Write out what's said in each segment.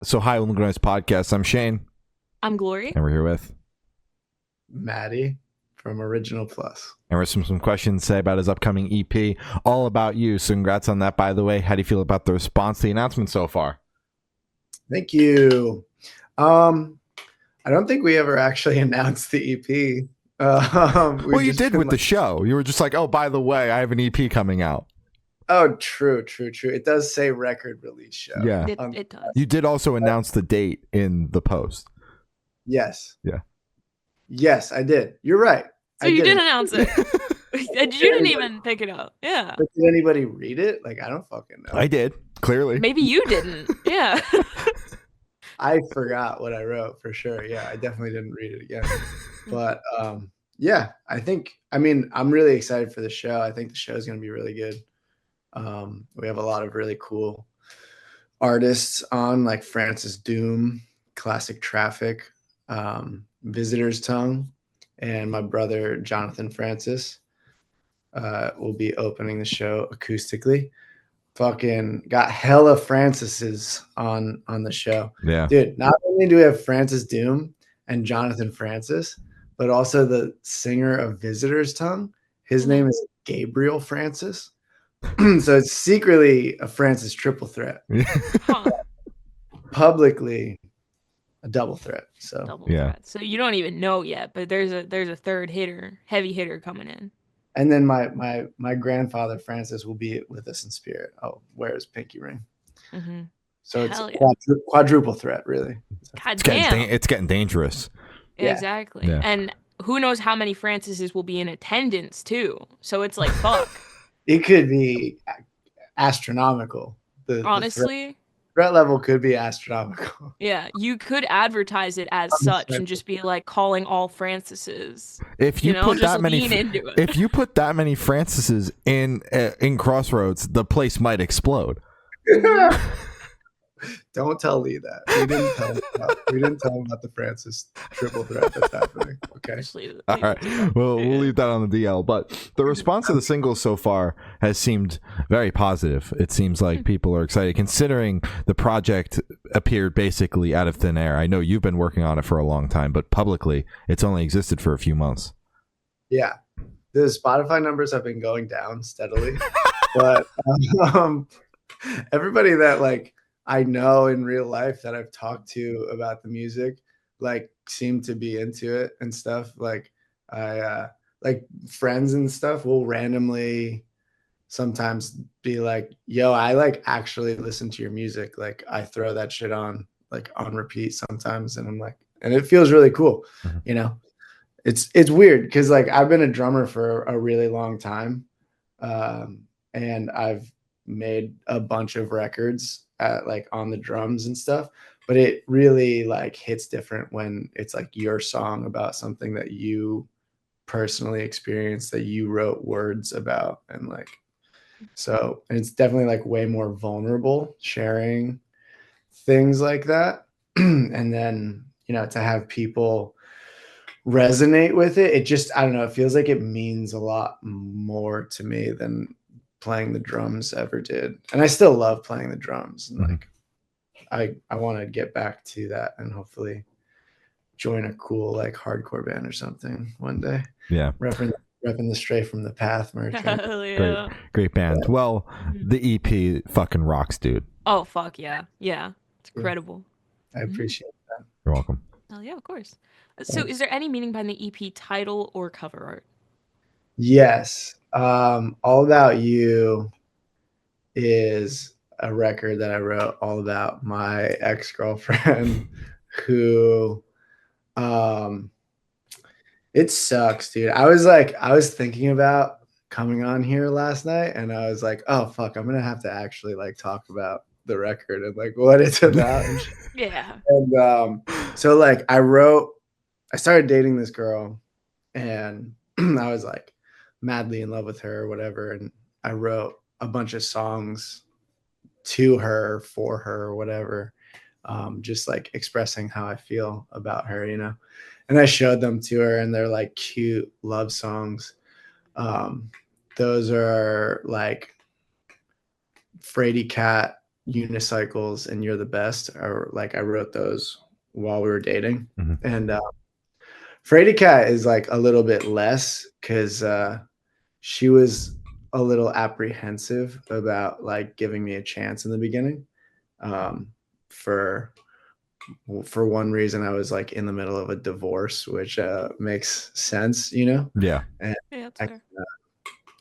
So hi, Only Noise Podcast. I'm Shane, I'm Glory. and we're here with, Matty from Original Plus. and we're some questions to say about his upcoming EP, All About You. So congrats on that, by the way. How do you feel about the response to the announcement so far? Thank you. I don't think we ever actually announced the EP. Well, you did with the show. You were just like, oh, by the way, I have an EP coming out. Oh, true. It does say record release show. Yeah. It does. You did also announce the date in the post. Yes. Yeah. Yes, I did. You're right. So you did announce it. You didn't even pick it up. Yeah. But did anybody read it? Like, I don't fucking know. I did, clearly. Maybe you didn't. Yeah. I forgot what I wrote for sure. Yeah, I definitely didn't read it again. But yeah, I'm really excited for the show. I think the show is going to be really good. We have a lot of really cool artists on, like Francis Doom, Classic Traffic, Visitor's Tongue, and my brother Jonathan Francis will be opening the show acoustically. Fucking got hella Francises on the show. Yeah. Dude, not only do we have Francis Doom and Jonathan Francis, but also the singer of Visitor's Tongue. His name is Gabriel Francis. So it's secretly a Francis triple threat. Huh. Publicly a double threat. So Double threat. So you don't even know yet, but there's a third hitter, heavy hitter coming in. And then my grandfather Francis will be with us in spirit. Oh, wear his pinky ring. Mm-hmm. So it's quadruple threat, really. God damn. It's getting dangerous. Yeah. Exactly. Yeah. And who knows how many Francises will be in attendance too. So it's like, fuck. It could be astronomical. Honestly. The threat level could be astronomical. Yeah, you could advertise it as such and just be like calling all Francises. If you put just that many, lean into it. if you put that many Francises in Crossroads, the place might explode. Don't tell Lee that. We didn't tell him about the Francis triple threat that's happening. Okay. All right. Well, we'll leave that on the DL. But the response to the single so far has seemed very positive. It seems like people are excited, considering the project appeared basically out of thin air. I know you've been working on it for a long time, but publicly, it's only existed for a few months. Yeah. The Spotify numbers have been going down steadily. But everybody that like I know in real life that I've talked to about the music, like, seem to be into it and stuff. Like, I like friends and stuff will randomly sometimes be like, yo, I like actually listen to your music. Like, I throw that shit on like on repeat sometimes, and I'm like, and it feels really cool. Mm-hmm. You know, it's weird because like I've been a drummer for a really long time, and I've made a bunch of records like on the drums and stuff, but it really like hits different when it's like your song about something that you personally experienced, that you wrote words about. And like, so, and it's definitely like way more vulnerable sharing things like that. And then, you know, to have people resonate with it, it just, I don't know, it feels like it means a lot more to me than playing the drums ever did. And I still love playing the drums, and like I want to get back to that and hopefully join a cool like hardcore band or something one day. Yeah. Repping the Stray from the Path merch. Yeah. Great band. Well, the EP fucking rocks, dude. Oh fuck yeah. Yeah. It's incredible. I appreciate that. You're welcome. Oh yeah, of course. So is there any meaning behind the EP title or cover art? Yes. All About You is a record that I wrote all about my ex-girlfriend who it sucks, dude. I was thinking about coming on here last night, and I was like, oh fuck, I'm gonna have to actually like talk about the record and like what it's about. Yeah. And so like I started dating this girl, and I was like madly in love with her or whatever, and I wrote a bunch of songs to her, for her, or whatever, just like expressing how I feel about her, you know. And I showed them to her, and they're like cute love songs. Those are like Frady Cat Unicycles and You're the Best, or like I wrote those while we were dating. And Frady Cat is like a little bit less because she was a little apprehensive about like giving me a chance in the beginning. For one reason, I was like in the middle of a divorce, which makes sense, you know. Yeah. And Yeah, that's I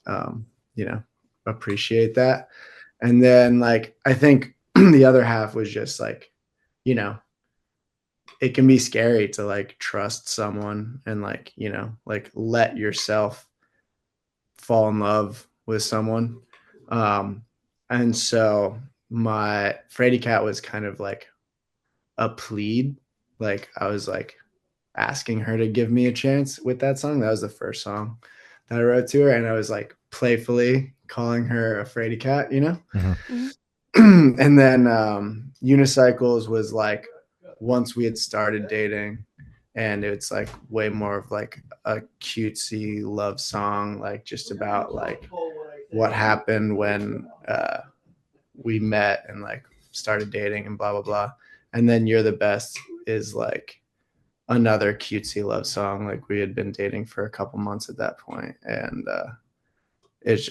fair. you know, appreciate that. And then like I think the other half was just like, you know, it can be scary to like trust someone and like, you know, like let yourself fall in love with someone. And so my Frady Cat was kind of like a plead. Like I was like asking her to give me a chance with that song. That was the first song that I wrote to her. And I was like playfully calling her a Frady Cat, you know? Mhm. And then Unicycles was like once we had started dating, and it's like way more of like a cutesy love song, like just about like what happened when we met and like started dating and blah blah blah. And then You're the Best is like another cutesy love song. Like we had been dating for a couple months at that point, and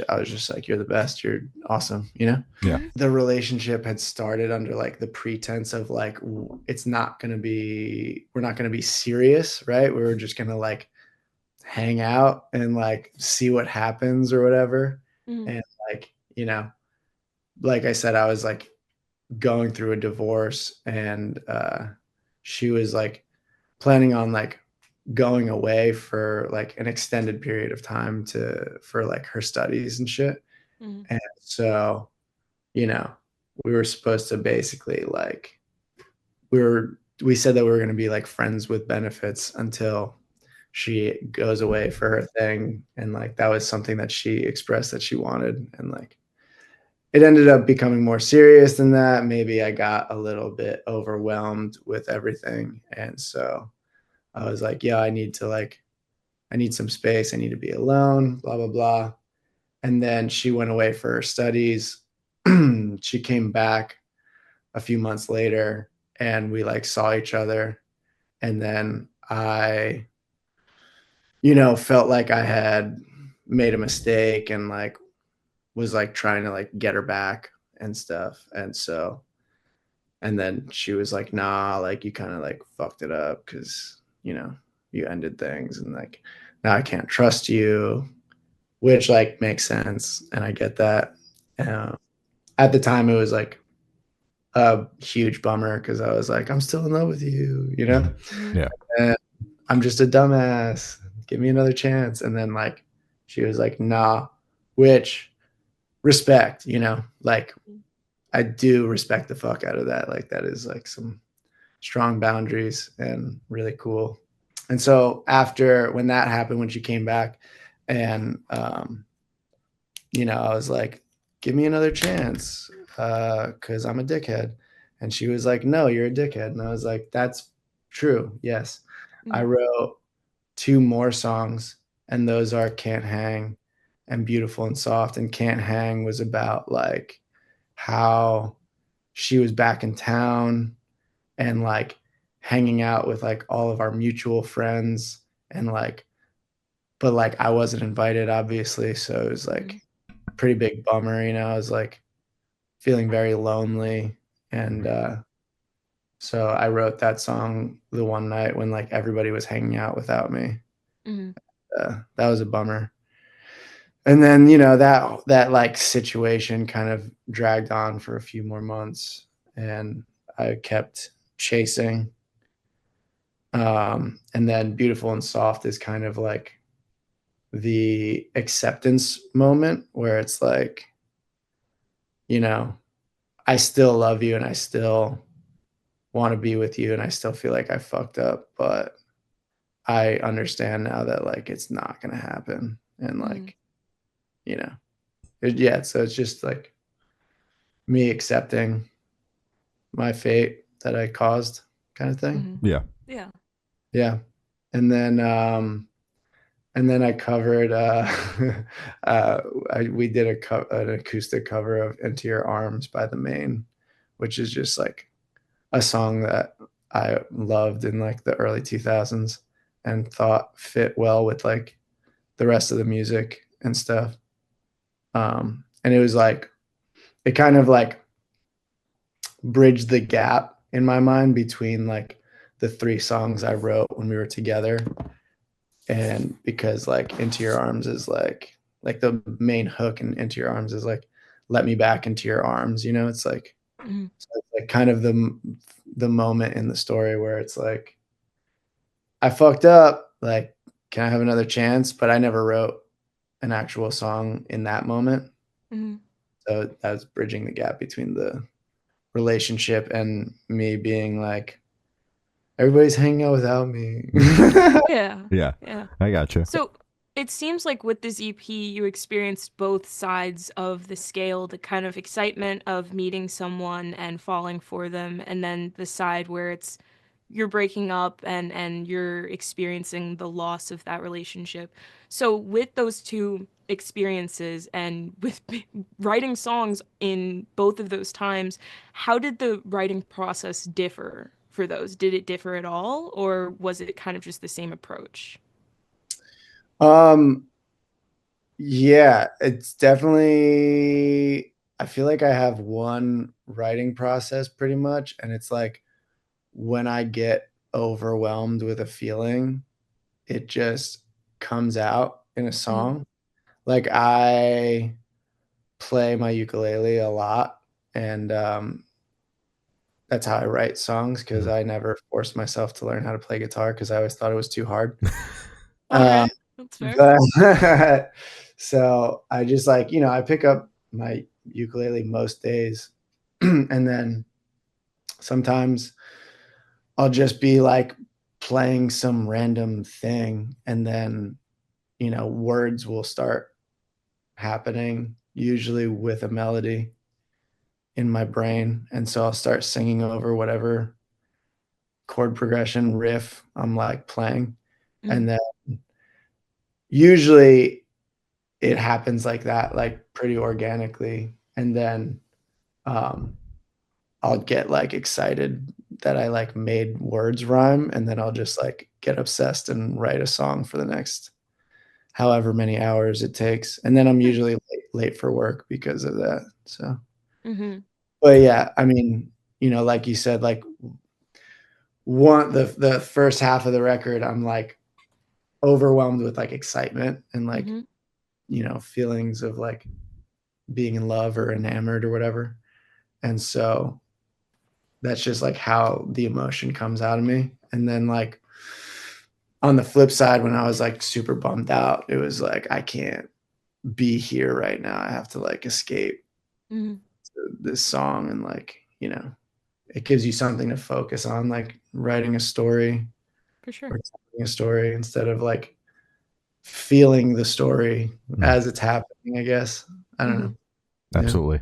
I was just like, you're the best, you're awesome, you know? Yeah. The relationship had started under like the pretense of like, it's not going to be, we're not going to be serious, right? We were just going to like hang out and like see what happens or whatever. Mhm. And like, you know, like I said, I was like going through a divorce, and she was like planning on like going away for like an extended period of time for like her studies and shit. Mhm. And so, you know, we were supposed to basically like we said that we were going to be like friends with benefits until she goes away for her thing, and like that was something that she expressed that she wanted, and like it ended up becoming more serious than that. Maybe I got a little bit overwhelmed with everything, and so I was like, yeah, I need some space. I need to be alone, blah, blah, blah. And then she went away for her studies. She came back a few months later, and we like saw each other. And then I, you know, felt like I had made a mistake and like was like trying to like get her back and stuff. And so, and then she was like, nah, like you kind of like fucked it up because, you know, you ended things, and like now I can't trust you, which like makes sense, and I get that. Uh, at the time, it was like a huge bummer because I was like, I'm still in love with you, you know, Mhm. Yeah. and I'm just a dumbass. Give me another chance. And then like she was like, nah, which respect, you know, like I do respect the fuck out of that. Like that is like some strong boundaries and really cool. And so after when that happened, when she came back, and you know, I was like, give me another chance because I'm a dickhead. And she was like, no, you're a dickhead. And I was like, that's true. Yes. I Mhm. wrote two more songs, and those are Can't Hang and Beautiful and Soft. And Can't Hang was about like how she was back in town and like hanging out with like all of our mutual friends, and like, but like I wasn't invited, obviously. So it was like pretty big bummer, you know. I was like feeling very lonely, and so I wrote that song the one night when like everybody was hanging out without me. Mhm. That was a bummer. And then, you know, that like situation kind of dragged on for a few more months, and I kept chasing. And then Beautiful and Soft is kind of like the acceptance moment where it's like, you know, I still love you and I still want to be with you and I still feel like I fucked up, but I understand now that like it's not gonna happen. And Mhm. like, you know, yeah, so it's just like me accepting my fate that I caused kind of thing. Mhm. Yeah. Yeah. Yeah. And then I covered we did an acoustic cover of Into Your Arms by The Maine. which is just like a song that I loved in like the early 2000s and thought fit well with like the rest of the music and stuff. And it was like, it kind of like bridged the gap in my mind between like the 3 songs I wrote when we were together. And because like Into Your Arms is like the main hook, and Into Your Arms is like let me back into your arms, you know. It's like, so it's like kind of the moment in the story where it's like I fucked up, like can I have another chance? But I never wrote an actual song in that moment. So that was bridging the gap between the relationship and me being like, everybody's hanging out without me. Yeah. Yeah, Yeah. I gotcha. So it seems like with this EP, you experienced both sides of the scale, the kind of excitement of meeting someone and falling for them, and then the side where it's you're breaking up and you're experiencing the loss of that relationship. So with those two experiences and with writing songs in both of those times, how did the writing process differ for those? Did it differ at all, or was it kind of just the same approach? Yeah, it's definitely, I feel like I have one writing process pretty much, and it's like when I get overwhelmed with a feeling, it just comes out in a song. Like I play my ukulele a lot, and that's how I write songs because I never forced myself to learn how to play guitar because I always thought it was too hard. Uh, Okay, that's fair. but so I just like, you know, I pick up my ukulele most days, and then sometimes I'll just be like playing some random thing, and then, you know, words will start happening, usually with a melody in my brain. And so I'll start singing over whatever chord progression riff I'm like playing. And then usually it happens like that, like pretty organically. And then um, I'll get like excited that I like made words rhyme. And then I'll just like get obsessed and write a song for the next however many hours it takes. And then I'm usually Nice. late for work because of that. So, Mm-hmm. but yeah, I mean, you know, like you said, like the first half of the record, I'm like overwhelmed with like excitement and like, Mm-hmm. you know, feelings of like being in love or enamored or whatever. And so that's just like how the emotion comes out of me. And then like on the flip side, when I was like super bummed out, it was like I can't be here right now. I have to like escape Mm-hmm. to this song, and like, you know, it gives you something to focus on, like writing a story For sure. or telling a story instead of like feeling the story as it's happening, I guess. I don't Mm-hmm. know. Yeah. Absolutely.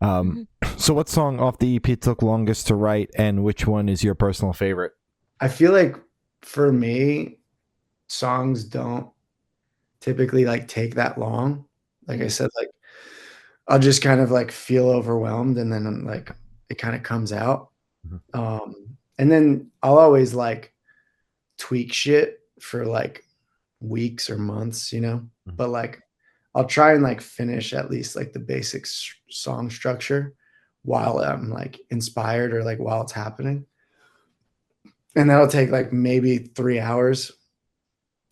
Mm-hmm. So what song off the EP took longest to write, and which one is your personal favorite? I feel like for me, songs don't typically like take that long. Like I said, like I'll just kind of like feel overwhelmed, and then like it kind of comes out. And then I'll always like tweak shit for like weeks or months, you know. But like I'll try and like finish at least like the basic song structure while I'm like inspired or like while it's happening. And that'll take like maybe 3 hours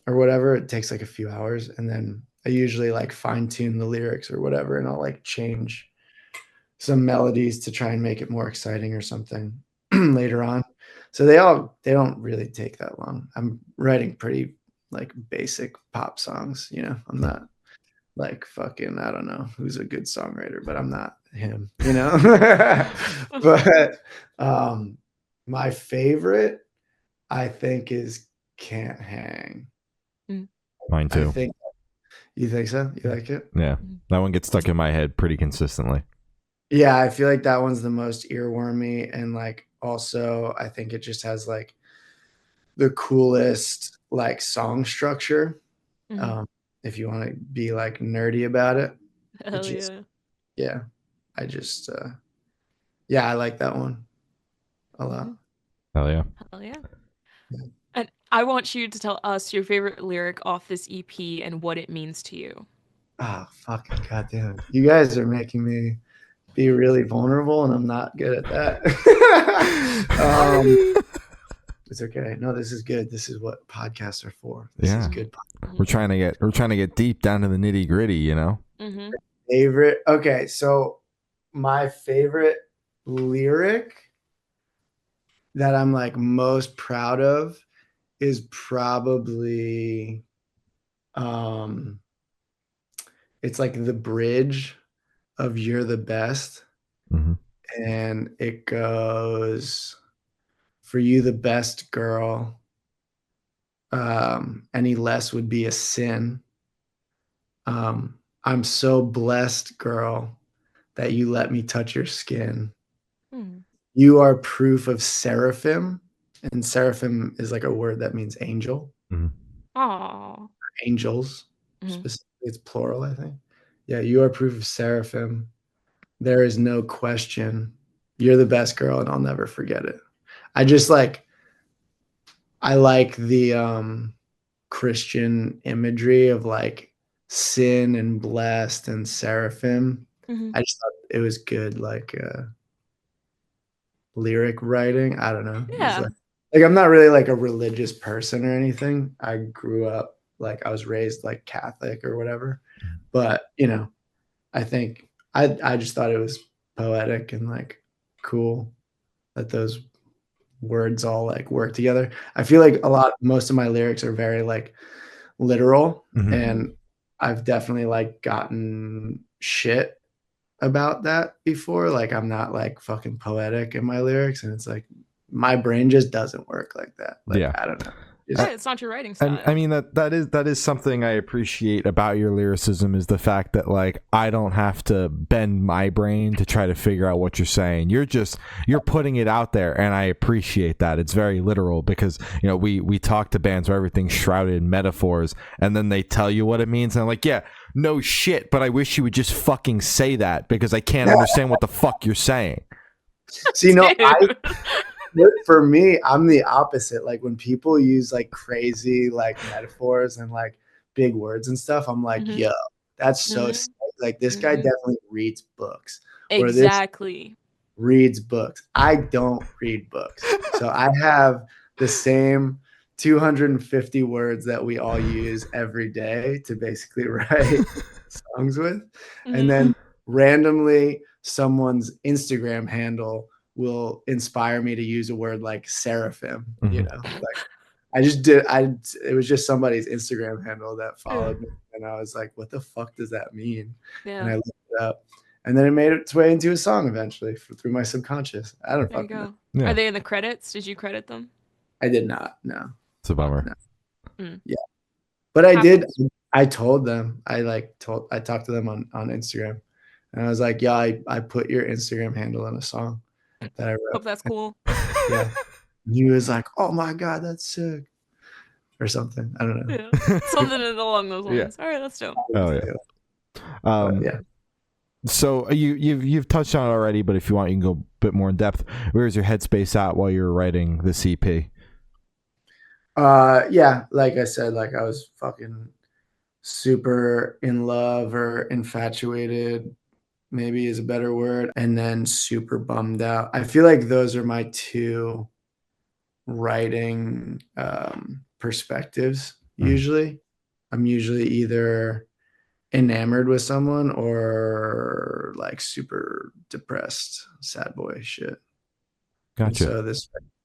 or whatever. It takes like a few hours. And then I usually like fine tune the lyrics or whatever. And I'll like change some melodies to try and make it more exciting or something later on. So they don't really take that long. I'm writing pretty like basic pop songs, you know. I'm not like fucking, I don't know who's a good songwriter, but I'm not him, you know. But my favorite I think is Can't Hang. Mine I too. think, you think so? You like it? Yeah, that one gets stuck in my head pretty consistently. Yeah, I feel like that one's the most earwormy, and like also I think it just has like the coolest like song structure. Mm-hmm. Um, if you want to be like nerdy about it, it Hell just, yeah. yeah, I just Yeah, I like that one a lot. Hell yeah. Hell yeah. Yeah. And I want you to tell us your favorite lyric off this EP and what it means to you. Ah, fucking goddamn. You guys are making me be really vulnerable, and I'm not good at that. It's okay. No, this is good. This is what podcasts are for. This is good. We're trying to get deep down to the nitty gritty, you know? Mm-hmm. Favorite. Okay, so my favorite lyric that I'm like most proud of is probably it's like the bridge of You're the Best. Mm-hmm. And it goes, for you the best girl, any less would be a sin. I'm so blessed, girl, that you let me touch your skin. Mm. You are proof of seraphim, and seraphim is like a word that means angel. Mm-hmm. Aww. Angels, Mm-hmm. specifically, it's plural, I think. Yeah, you are proof of seraphim. There is no question. You're the best girl, and I'll never forget it. I just like, I like the Christian imagery of like sin and blessed and seraphim. Mm-hmm. I just thought it was good, like lyric writing. I don't know. It was Yeah. like I'm not really like a religious person or anything. I grew up like I was raised like Catholic or whatever. But you know, I think I just thought it was poetic and like cool that those words all like work together. I feel like most of my lyrics are very like literal, Mm-hmm. and I've definitely like gotten shit about that before. Like I'm not like fucking poetic in my lyrics, and it's like my brain just doesn't work like that. Like Yeah. I don't know. Yeah, it's not your writing style. And I mean that is something I appreciate about your lyricism, is the fact that like I don't have to bend my brain to try to figure out what you're saying. You're putting it out there, and I appreciate that. It's very literal, because you know we talk to bands where everything's shrouded in metaphors, and then they tell you what it means, and I'm like, yeah, no shit, but I wish you would just fucking say that, because I can't understand what the fuck you're saying. See, no, for me, I'm the opposite. Like when people use like crazy like metaphors and like big words and stuff, I'm like, Mhm. yo, that's so Mhm. sick. Like this guy Mhm. definitely reads books. Or this Exactly. reads books. I don't read books. So I have the same 250 words that we all use every day to basically write songs with. And then randomly someone's Instagram handle will inspire me to use a word like seraphim, you know. Like it was just somebody's Instagram handle that followed me, and I was like, what the fuck does that mean? Yeah. And I looked it up. And then it made its way into a song eventually through my subconscious. I don't There you fucking know. go. Yeah. Are they in the credits? Did you credit them? I did not. No. It's a bummer. No. Mm. Yeah. But I did. Happens. I told them. I talked to them on Instagram, and I was like, yeah, I put your Instagram handle in a song that I Hope wrote. that's cool. Yeah. And he was like, oh my God, that's sick. Or something. I don't know. Yeah. Something along those Yeah. lines. All right, that's dope. Oh yeah. But, yeah. So you've touched on it already, but if you want, you can go a bit more in depth. Where's your headspace at while you were writing the CP? Yeah, like I said, like I was fucking super in love or infatuated, maybe is a better word, and then super bummed out. I feel like those are my two writing perspectives usually. I'm usually either enamored with someone or like super depressed, sad boy shit. And Gotcha. so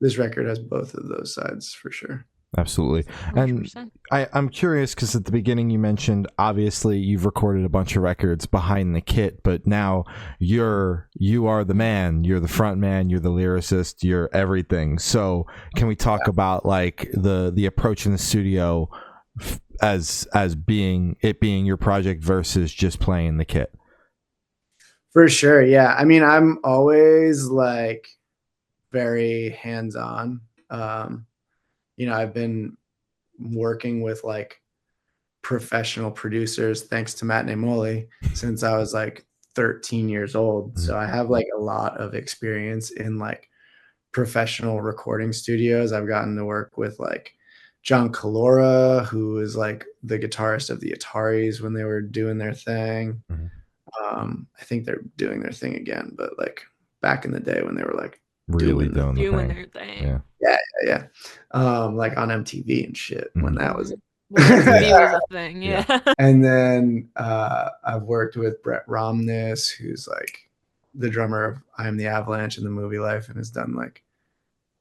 this record has both of those sides for sure. Absolutely. And 100%. I'm curious, because at the beginning you mentioned, obviously you've recorded a bunch of records behind the kit, but now you are the man, you're the front man, you're the lyricist, you're everything. So can we talk about like the approach in the studio as being your project versus just playing the kit? For sure. Yeah. I mean, I'm always like very hands-on. I've been working with like professional producers, thanks to Matt Molly, since I was like 13 years old. So I have like a lot of experience in like professional recording studios. I've gotten to work with like John Calora, who is like the guitarist of the Ataris when they were doing their thing. I think they're doing their thing again, but like back in the day when they were like Really doing doing their thing. yeah. Like on MTV and shit when that was when MTV was a thing. Yeah. And then I've worked with Brett Romness, who's like the drummer of I Am the Avalanche in the Movie Life, and has done like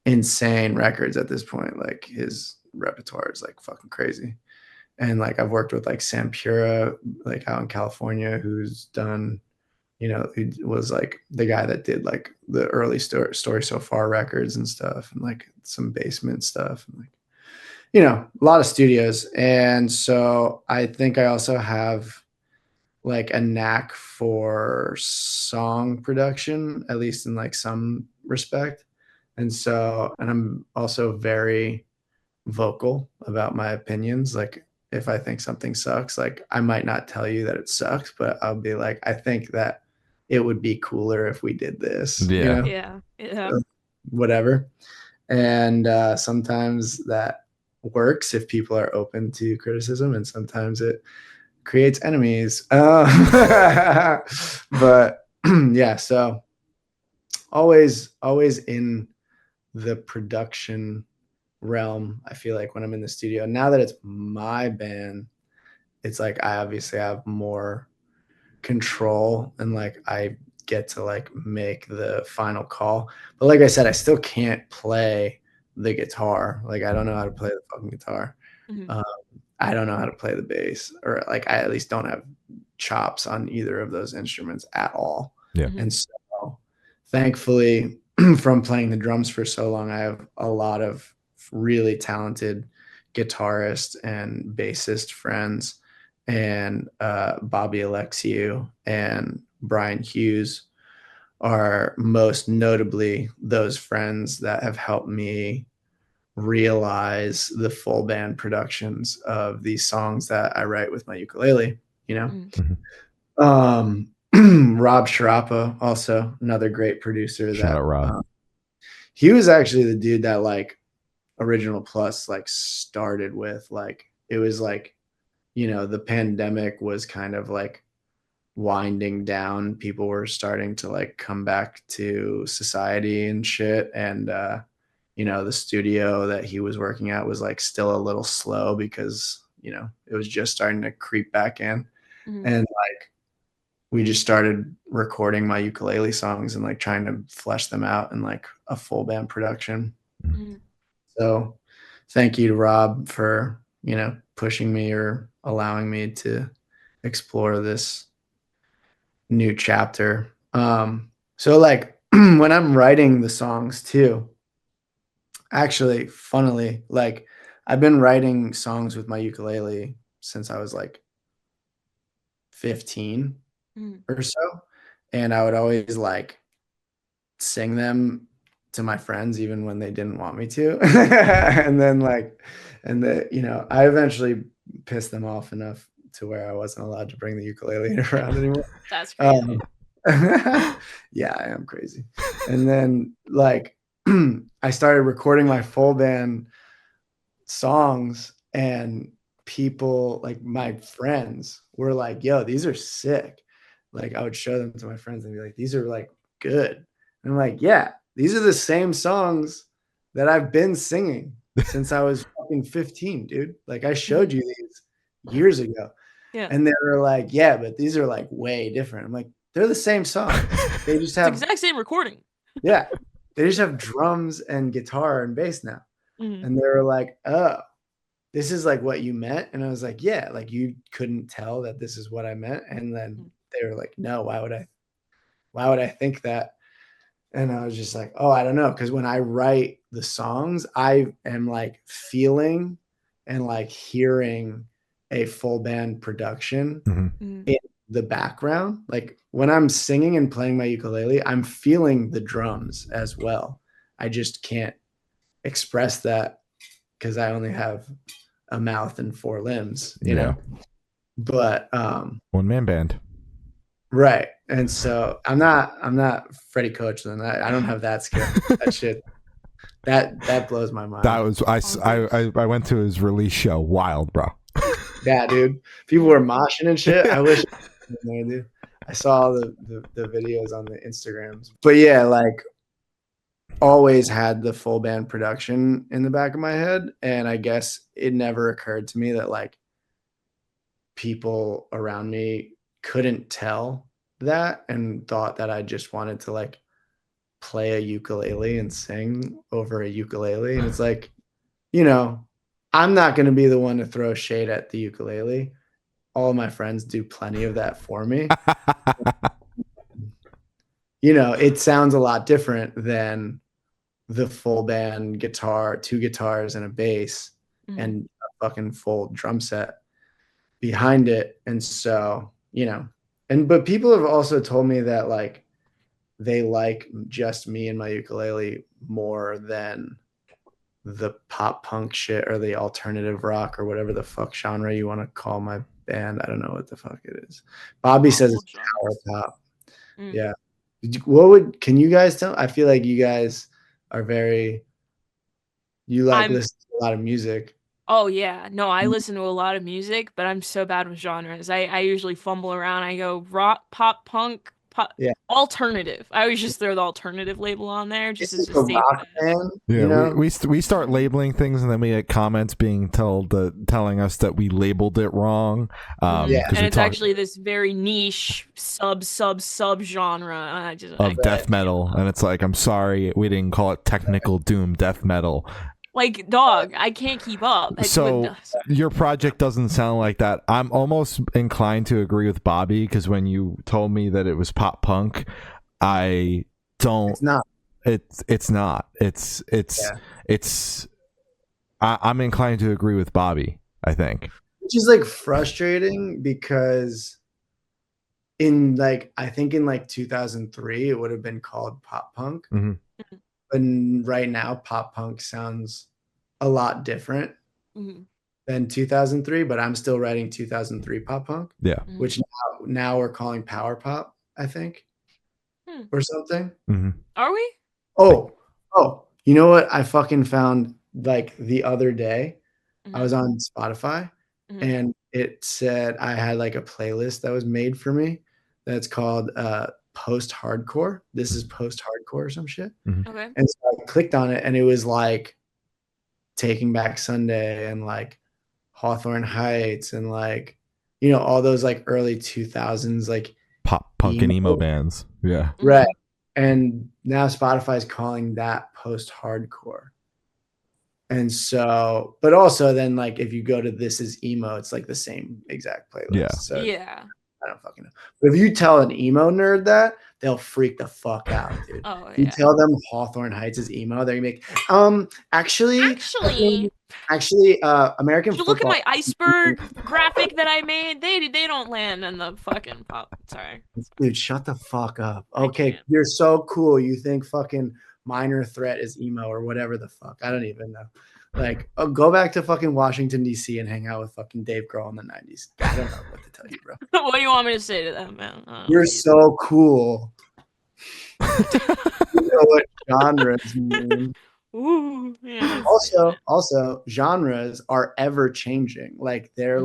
insane records at this point. Like his repertoire is like fucking crazy. And like I've worked with like Sam Pura, like out in California, who's done, you know, who was like the guy that did like the early story so far records and stuff, and like some basement stuff, and like, you know, a lot of studios. And so I think I also have like a knack for song production, at least in like some respect. And so, and I'm also very vocal about my opinions. Like if I think something sucks, like I might not tell you that it sucks, but I'll be like, I think that it would be cooler if we did this, you know? Yeah. Whatever. And sometimes that works if people are open to criticism, and sometimes it creates enemies. But yeah, so always in the production realm. I feel like when I'm in the studio, now that it's my band, it's like I obviously have more control, and like I get to like make the final call. But like I said, I still can't play the guitar. Like I don't know how to play the fucking guitar. I don't know how to play the bass, or like I at least don't have chops on either of those instruments at all. Yeah. And so thankfully from playing the drums for so long, I have a lot of really talented guitarist and bassist friends, and Bobby Alexiou and Brian Hughes are most notably those friends that have helped me realize the full band productions of these songs that I write with my ukulele, you know? Rob Sharapa, also another great producer. Shout out Rob. He was actually the dude that like Original Plus like started with. Like it was like, you know, the pandemic was kind of like winding down. People were starting to like come back to society and shit. And you know, the studio that he was working at was like still a little slow because, you know, it was just starting to creep back in. And like we just started recording my ukulele songs and like trying to flesh them out in like a full band production. So thank you to Rob for, you know, pushing me or allowing me to explore this new chapter. So like when I'm writing the songs too, actually, funnily, like I've been writing songs with my ukulele since I was like 15 or so. And I would always like sing them to my friends even when they didn't want me to. And then like, and the, you know, I eventually pissed them off enough to where I wasn't allowed to bring the ukulele around anymore. That's crazy. Yeah, I am crazy. And then like I started recording my full band songs, and people like my friends were like, yo, these are sick. Like I would show them to my friends and be like, these are like good. And I'm like, yeah, these are the same songs that I've been singing since I was fucking 15, dude. Like I showed you these years ago. Yeah. And they were like, yeah, but these are like way different. I'm like, they're the same song. They just have it's the exact same recording. Yeah. They just have drums and guitar and bass now. And they were like, oh, this is like what you meant. And I was like, yeah, like you couldn't tell that this is what I meant. And then they were like, no, why would I think that? And I was just like, oh, I don't know. Cause when I write the songs, I am like feeling and like hearing a full band production in the background. Like when I'm singing and playing my ukulele, I'm feeling the drums as well. I just can't express that because I only have a mouth and four limbs, you know. But one man band. Right. And so I'm not Freddie Coachland. I don't have that skill. That shit that blows my mind. That was I went to his release show. Wild, bro. Yeah, dude. People were moshing and shit. I wish I was there, dude. I saw the videos on the Instagrams. But yeah, like always had the full band production in the back of my head. And I guess it never occurred to me that like people around me couldn't tell that and thought that I just wanted to like play a ukulele and sing over a ukulele. And it's like, I'm not going to be the one to throw shade at the ukulele. All of my friends do plenty of that for me. It sounds a lot different than the full band guitar, 2 guitars and a bass and a fucking full drum set behind it. And so, but people have also told me that like they like just me and my ukulele more than the pop punk shit or the alternative rock or whatever the fuck genre you want to call my band. I don't know what the fuck it is. Bobby says it's power pop. Yeah. Can you guys tell? I feel like you guys are you listen to a lot of music. Oh yeah. No, I listen to a lot of music, but I'm so bad with genres. I usually fumble around. I go rock, pop, punk, pop, alternative. I always just throw the alternative label on there just as a safe bet. Yeah, we start labeling things and then we get comments being telling us that we labeled it wrong. And it's actually this very niche sub genre of death metal, and it's like, I'm sorry, we didn't call it technical doom death metal. Like, dog, I can't keep up. So your project doesn't sound like that. I'm almost inclined to agree with Bobby, because when you told me that it was pop punk, I don't. It's not. It's not. I'm inclined to agree with Bobby, I think. Which is like frustrating because I think in like 2003 it would have been called pop punk. Mm-hmm. But right now, pop punk sounds a lot different than 2003. But I'm still writing 2003 pop punk. Yeah, which now we're calling power pop, I think, or something. Mm-hmm. Are we? Oh! You know what I fucking found like the other day? I was on Spotify and it said I had like a playlist that was made for me that's called post-hardcore. This is post-hardcore or some shit. Okay. And so I clicked on it and it was like Taking Back Sunday and like Hawthorne Heights and like, all those like early 2000s like pop punk and emo bands. Yeah. Right. And now Spotify is calling that post-hardcore. And so, but also then like if you go to This Is Emo, it's like the same exact playlist. Yeah. So yeah. I don't fucking know. But if you tell an emo nerd that, they'll freak the fuck out, dude. Oh, you tell them Hawthorne Heights is emo, they're gonna be like, actually, American football. Look at my iceberg graphic that I made. They don't land in the fucking pop. Sorry. Dude, shut the fuck up. Okay, you're so cool. You think fucking Minor Threat is emo or whatever the fuck. I don't even know. Like, go back to fucking Washington, D.C. and hang out with fucking Dave Grohl in the 90s. I don't know what to tell you, bro. What do you want me to say to that, man? You're so cool. You know what genres mean. Ooh, yeah. Also, genres are ever changing. Like, they're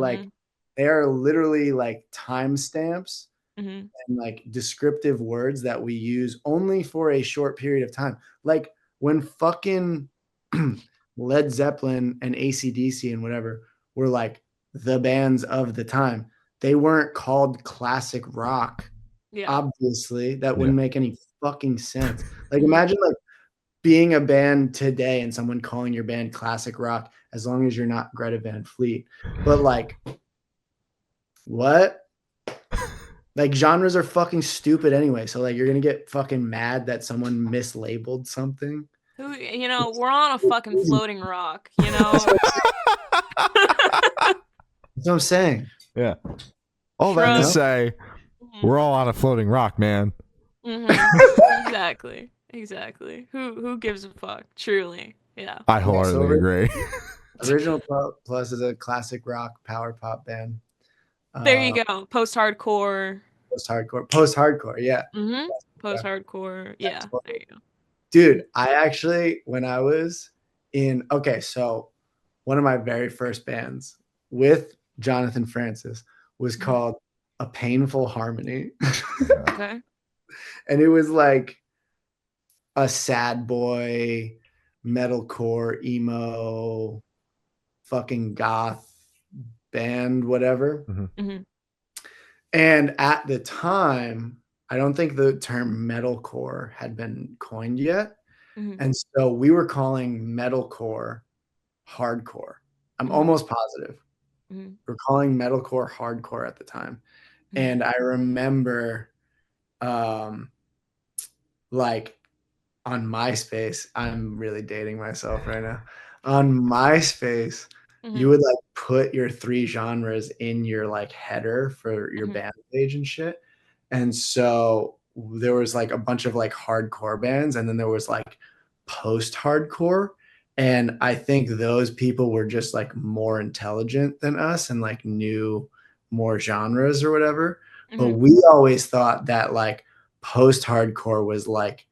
they are literally like timestamps and like descriptive words that we use only for a short period of time. Like, when fucking Led Zeppelin and AC/DC and whatever were like the bands of the time, they weren't called classic rock. Obviously, that wouldn't make any fucking sense. Like, imagine like being a band today and someone calling your band classic rock, as long as you're not Greta Van Fleet. But like, what? Like, genres are fucking stupid anyway. So like, you're gonna get fucking mad that someone mislabeled something. We're on a fucking floating rock, That's what I'm saying. Yeah. All that to say, we're all on a floating rock, man. Exactly. Who gives a fuck? Truly. Yeah. I wholeheartedly agree. Original Plus is a classic rock power pop band. There you go. Post-hardcore. Post-hardcore. Yeah. Post-hardcore. Yeah, there you go. Dude, I actually, when I was so one of my very first bands with Jonathan Francis was called A Painful Harmony. Okay. And it was like a sad boy, metalcore, emo, fucking goth band, whatever. Mm-hmm. And at the time, I don't think the term metalcore had been coined yet. Mm-hmm. And so we were calling metalcore hardcore. I'm almost positive. Mm-hmm. We're calling metalcore hardcore at the time. And I remember like on MySpace, I'm really dating myself right now. On MySpace, you would like put your 3 genres in your like header for your band page and shit. And so there was like a bunch of like hardcore bands, and then there was like post-hardcore. And I think those people were just like more intelligent than us and like knew more genres or whatever. But we always thought that like post-hardcore was like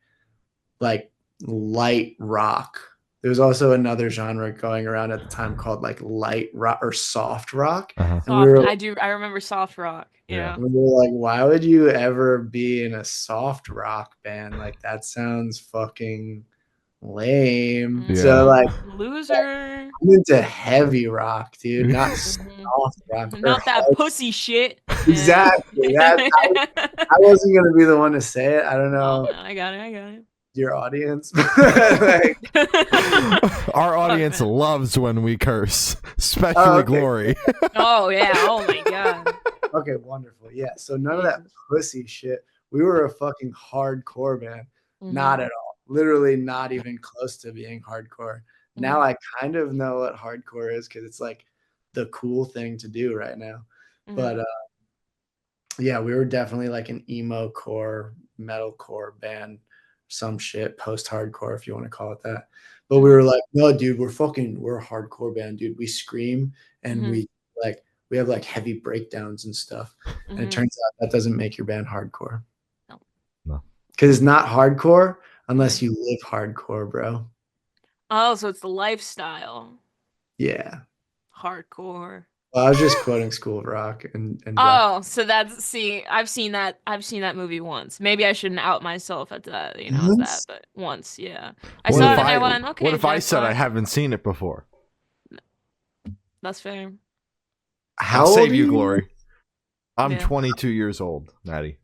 light rock. There was also another genre going around at the time called like light rock or soft rock. Soft. I remember soft rock. Yeah. We were like, why would you ever be in a soft rock band? Like that sounds fucking lame. Yeah. So like loser. I'm into heavy rock, dude, not soft rock. Not that pussy shit. Exactly. I wasn't gonna be the one to say it. I don't know. Oh, I got it. Your audience. Like, our audience loves when we curse, especially Glory. Oh yeah. Oh my god. Okay, wonderful. Yeah. So none of that pussy shit. We were a fucking hardcore band. Not at all. Literally not even close to being hardcore. Now I kind of know what hardcore is because it's like the cool thing to do right now. But yeah, we were definitely like an emo core, metalcore band, some shit, post-hardcore if you want to call it that. But we were like, no, dude, we're a hardcore band, dude. We scream and we have like heavy breakdowns and stuff. And it turns out that doesn't make your band hardcore. No. Because it's not hardcore unless you live hardcore, bro. Oh, so it's the lifestyle. Yeah. Hardcore. Well, I was just quoting School of Rock and so I've seen that movie once. Maybe I shouldn't out myself at that, as that, but once, yeah. I saw it and I went, okay. What if I said I haven't seen it before? That's fair. How I'll old save are you, Glory. I'm 22 years old, Matty.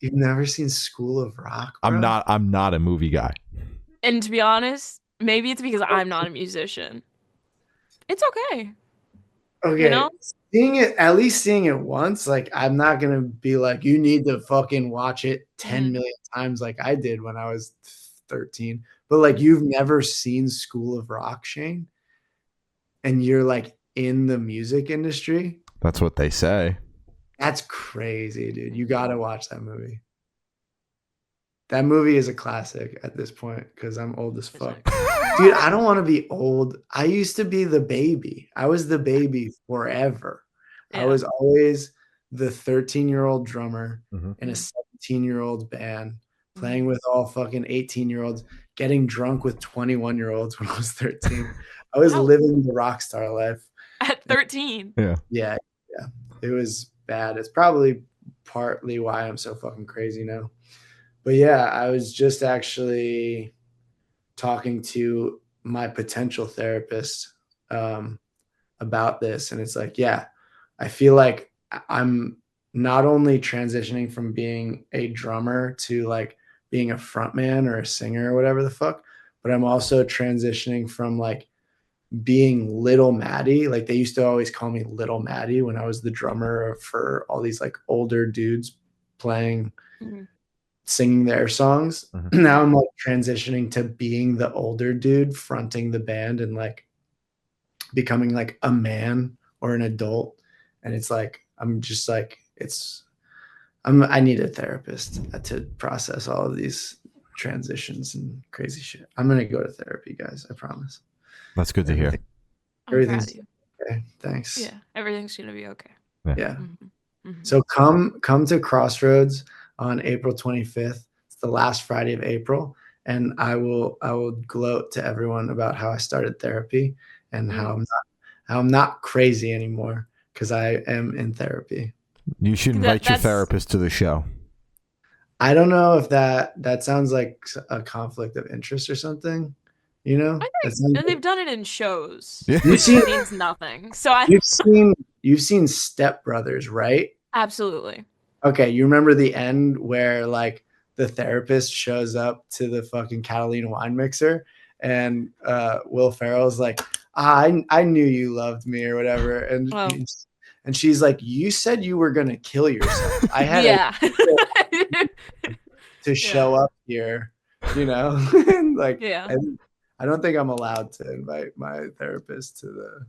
You've never seen School of Rock, bro? I'm not a movie guy. And to be honest, maybe it's because I'm not a musician. It's okay. Okay. At least seeing it once, like I'm not gonna be like, you need to fucking watch it 10 million times like I did when I was 13. But like you've never seen School of Rock, Shane? And you're like in the music industry? That's what they say. That's crazy, dude. You gotta watch that movie. That movie is a classic at this point because I'm old as fuck. Dude, I don't want to be old. I used to be the baby. I was the baby forever. Yeah. I was always the 13-year-old drummer in a 17-year-old band, playing with all fucking 18-year-olds, getting drunk with 21-year-olds when I was 13. I was living the rock star life. At 13? Yeah. It was bad. It's probably partly why I'm so fucking crazy now. But yeah, I was just actually talking to my potential therapist about this. And it's like, yeah, I feel like I'm not only transitioning from being a drummer to like being a frontman or a singer or whatever the fuck, but I'm also transitioning from like being Little Matty. Like they used to always call me Little Matty when I was the drummer for all these like older dudes playing singing their songs. Now I'm like transitioning to being the older dude fronting the band and like becoming like a man or an adult. And it's like, I'm just like, I need a therapist to process all of these transitions and crazy shit. I'm going to go to therapy, guys. I promise. That's good to hear. Everything's okay. Thanks. Yeah. Everything's going to be okay. Yeah. Mhm. So come to Crossroads on April 25th. It's the last Friday of April, and I will gloat to everyone about how I started therapy and how I'm not crazy anymore because I am in therapy. You should invite your That's therapist to the show. I don't know if that sounds like a conflict of interest or something. You know, I that think sounds like, they've done it in shows, Yeah. you've which seen means nothing. So I you've seen you've seen Step Brothers, right? absolutely. Okay, you remember the end where like the therapist shows up to the fucking Catalina wine mixer and Will Ferrell's like, I knew you loved me or whatever. Oh, And she's like, you said you were gonna kill yourself. I had a yeah. to Yeah. show up here, you know? And like Yeah. I don't think I'm allowed to invite my therapist to the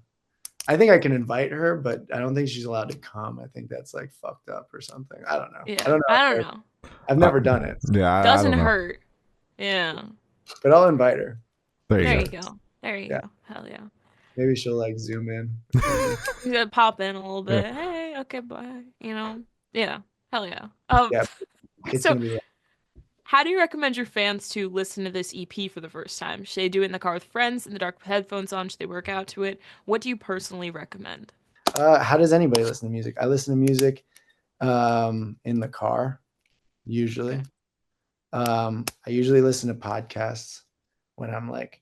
I think I can invite her, but I don't think she's allowed to come. I think that's like fucked up or something. I don't know. I Yeah. don't know. I don't know. I've never done it, Yeah, I Doesn't don't know. hurt. Yeah. but I'll invite her. There There you you go. go. There you Yeah. go. Hell yeah. Maybe she'll like zoom in. You gotta pop in a little Yeah. bit. Hey, okay, bye. You know? Yeah. Hell yeah. Yeah, it's So gonna be. how do you recommend your fans to listen to this EP for the first time? Should they do it in the car with friends, in the dark with headphones on? Should they work out to it? What do you personally recommend? How does anybody listen to music? I listen to music in the car usually. I usually listen to podcasts when I'm like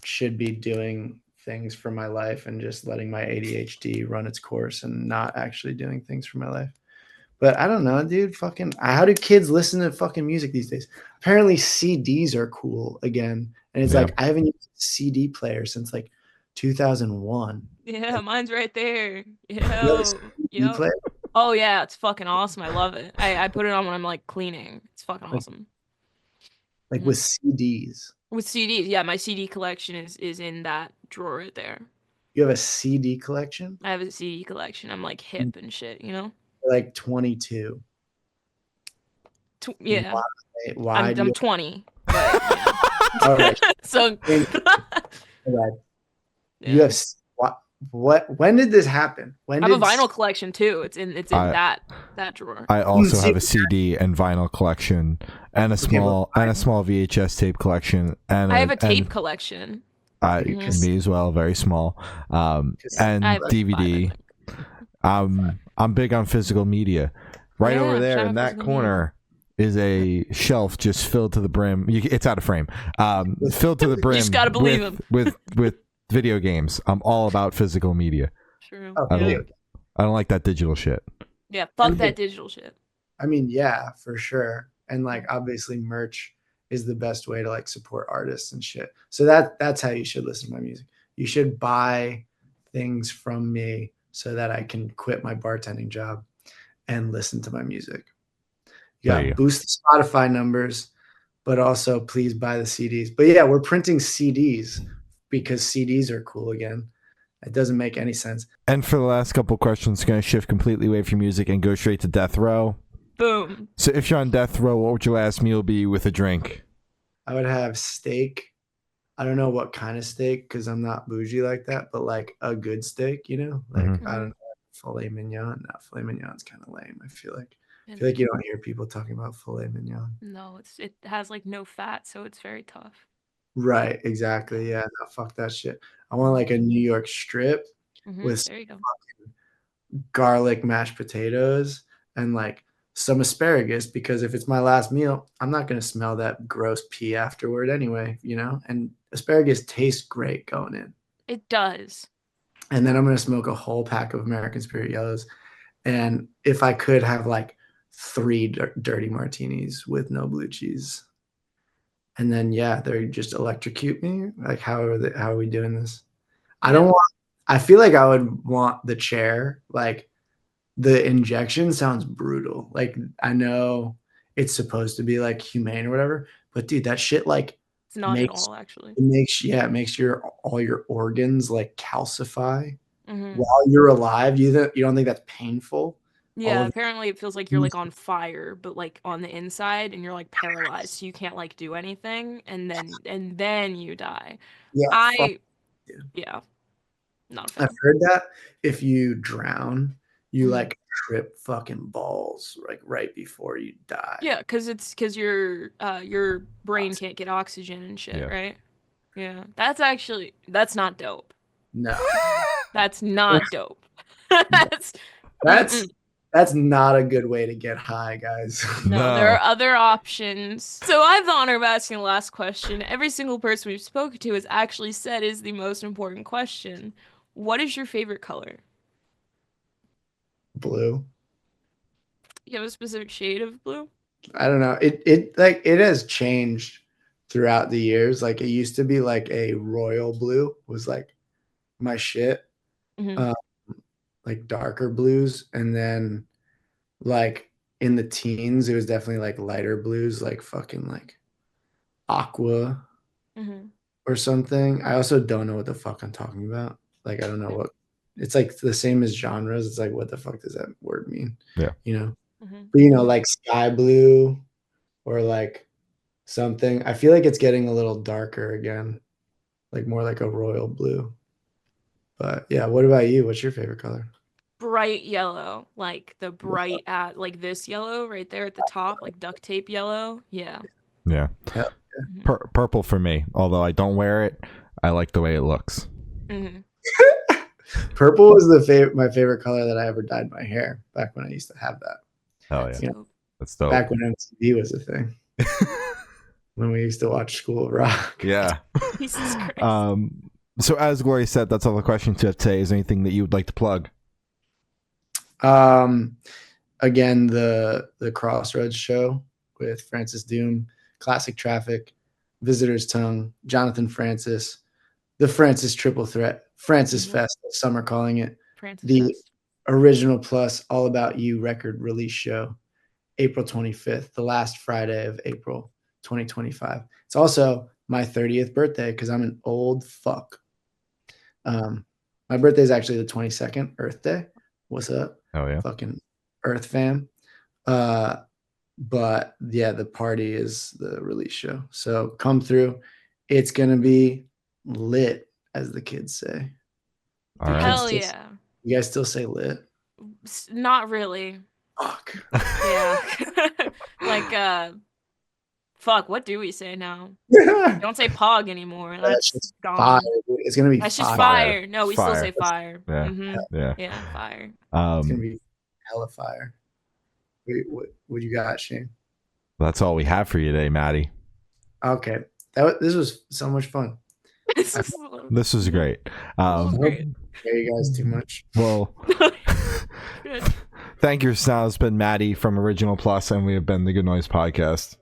should be doing things for my life and just letting my ADHD run its course and not actually doing things for my life. But I don't know, dude. Fucking, how do kids listen to fucking music these days? Apparently, CDs are cool again, and it's Yeah. like I haven't used a CD player since like 2001. Yeah, mine's right there. You have a Yo. CD Yep. player? Oh yeah, it's fucking awesome. I love it. I put it on when I'm like cleaning. It's fucking Like, awesome. like with CDs. With CDs, yeah, my CD collection is in that drawer right there. You have a CD collection? I have a CD collection. I'm like hip and shit, you know? Like 22. Yeah. Why do I'm you? 20, but All right. so All right. You yeah. have what? When did this happen? When I have did a vinyl collection too. It's in I- that drawer. I also See, have a CD and vinyl collection and a small VHS tape collection and I have a tape and collection. me as well, very small. And I have like 5, I DVD. think. I'm big on physical media. Right Yeah, over there shout in out that physical corner is a shelf just filled to the brim. It's out of frame. Filled to the brim. just gotta believe with video games. I'm all about physical media. True. Oh, I Yeah. don't like that digital shit. Yeah, fuck that digital shit. I mean, yeah, for sure. And like obviously merch is the best way to like support artists and shit. So that's how you should listen to my music. You should buy things from me so that I can quit my bartending job and listen to my music. You There got you to go. boost the Spotify numbers, but also please buy the CDs. But yeah, we're printing CDs because CDs are cool again. It doesn't make any sense. And for the last couple questions, going to shift completely away from music and go straight to death row. Boom. So if you're on death row, what would your last meal be with a drink? I would have steak. I don't know what kind of steak because I'm not bougie like that, but like a good steak, you know, like Mhm. I don't know, filet mignon. No, filet mignon's kind of lame. I feel like you don't hear people talking about filet mignon. No, it has like no fat, so it's very tough. Right, exactly. Yeah, no, fuck that shit. I want like a New York strip with There you go. garlic mashed potatoes and like some asparagus because if it's my last meal, I'm not going to smell that gross pee afterward anyway, you know? And asparagus tastes great going in. It does. And then I'm going to smoke a whole pack of American Spirit Yellows. And if I could have like 3 dirty martinis with no blue cheese. And then, yeah, they just electrocute me. Like, how are we doing this? I feel like I would want the chair. Like, the injection sounds brutal. Like, I know it's supposed to be like humane or whatever, but dude, that shit like It's not at all, actually. it makes all your organs like calcify Mm-hmm. while you're alive. You don't think that's painful? Yeah, apparently it feels like you're like on fire, but like on the inside, and you're like paralyzed, so you can't like do anything, and then you die. Yeah, Yeah, not a I've fan. heard that if you drown, you Mhm. like trip fucking balls like right before you die. Yeah, because your brain can't get oxygen and shit, Yeah. right? Yeah, that's not dope. No, That's not dope. That's that's mm-mm. that's not a good way to get high, guys. No, there are No. other options. So I have the honor of asking the last question. Every single person we've spoken to has actually said is the most important question. What is your favorite color? Blue. You have a specific shade of blue? I don't know. It has changed throughout the years. Like it used to be like a royal blue was like my shit. Hmm. Uh, like darker blues, and then like in the teens, it was definitely like lighter blues, like fucking like aqua Hmm. or something. I also don't know what the fuck I'm talking about. Like I don't know what it's like the same as genres. It's like what the fuck does that word mean? Yeah. You know? Hmm. But you know, like sky blue or like something. I feel like it's getting a little darker again, like more like a royal blue. But yeah, what about you? What's your favorite color? Bright yellow, like the bright at like this yellow right there at the top, like duct tape yellow. Yeah. Yeah. Hell, Hmm. Purple for me. Although I don't wear it, I like the way it looks. Hmm. purple was my favorite color that I ever dyed my hair back when I used to have that. Oh That's yeah, You know, dope. that's dope. back when MTV was a thing. When we used to watch School of Rock. Yeah. Jesus Christ. So as Glory said, that's all the questions you have today. Is there anything that you would like to plug? Um, again, the Crossroads show with Francis Doom, Classic Traffic, Visitor's Tongue, Jonathan Francis, the Francis Triple Threat, Francis Mhm. Fest, as some are calling it, Francis the Fest. Original Plus All About You record release show, April 25th, the last Friday of April 2025. It's also my 30th birthday because I'm an old fuck. My birthday is actually the 22nd, Earth Day. What's up? Oh yeah. Fucking Earth fam. Uh, but yeah, the party is the release show. So come through. It's gonna be lit, as the kids say. All Do right. Hell yeah. you guys still say lit? Not really. Fuck. Yeah. Like fuck, what do we say now? That's Don't say pog anymore. That's just fire. gone. Dude. It's gonna be That's just fire. fire. No, we still Fire. say fire. Yeah. Hmm. Yeah. Yeah, fire. It's gonna be hella fire. Wait, what you got, Shane? That's all we have for you today, Matty. Okay, this was so much fun. This is This was great. great. Scare you guys too much. Well, Good. thank you. Now it's been Matty from Original Plus, and we have been the Good Noise Podcast.